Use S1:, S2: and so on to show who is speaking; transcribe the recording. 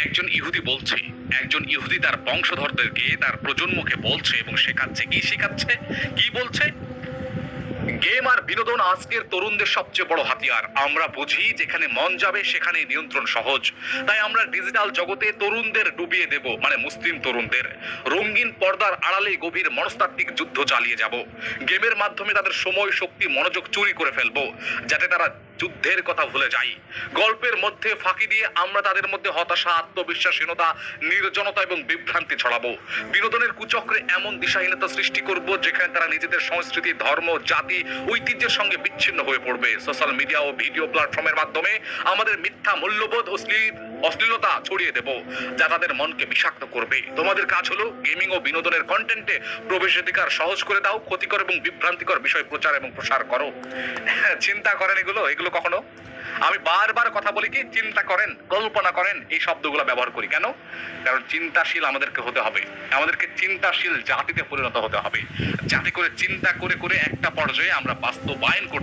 S1: একজন ইহুদি বলছে, একজন ইহুদি তার বংশধরদেরকে তার প্রজন্মকে বলছে এবং শেখাচ্ছে। কি শেখাচ্ছে? কি বলছে? গেম আর বিনোদন আজকের তরুণদের সবচেয়ে বড় হাতিয়ার। আমরা বুঝি যেখানে মন যাবে সেখানে নিয়ন্ত্রণ সহজ। তাই আমরা ডিজিটাল জগতে তরুণদের ডুবিয়ে দেব, মানে মুসলিম তরুণদের। রঙিন পর্দার আড়ালে গভীর মনস্তাত্ত্বিক যুদ্ধ চালিয়ে যাব। গেমের মাধ্যমে তাদের সময়, শক্তি, মনোযোগ চুরি করে ফেলবো, যাতে তারা যুদ্ধের কথা ভুলে যায়। গল্পের মধ্যে ফাঁকি দিয়ে আমরা তাদের মধ্যে হতাশা, আত্মবিশ্বাসহীনতা, নির্জনতা এবং বিভ্রান্তি ছড়াবো। বিনোদনের কুচক্রে এমন দিশাহীনতা সৃষ্টি করব যেখানে তারা নিজেদের সংস্কৃতি, ধর্ম, জাতি, ঐতিহ্যের সঙ্গে বিচ্ছিন্ন হয়ে পড়বে। সোশ্যাল মিডিয়া ও ভিডিও প্ল্যাটফর্মের মাধ্যমে আমাদের মিথ্যা মূল্যবোধ, অশ্লীলতা ছড়িয়ে দেব, যা তাদের মনকে বিষাক্ত করবে। তোমাদের কাজ হলো গেমিং ও বিনোদনের কন্টেন্টে প্রবেশাধিকার সহজ করে দাও, ক্ষতিকর এবং বিভ্রান্তিকর বিষয় প্রচার এবং প্রসার করো। চিন্তা করেন এগুলো কখনো? আমি বারবার কথা বলি কি, চিন্তা করেন, কল্পনা করেন, এই শব্দগুলো ব্যবহার করি কেন? কারণ চিন্তাশীল আমাদেরকে হতে হবে। আমাদেরকে চিন্তাশীল জাতিতে পরিণত হতে হবে, যাতে করে চিন্তা করে করে একটা পর্যায়ে আমরা বাস্তবায়ন করতে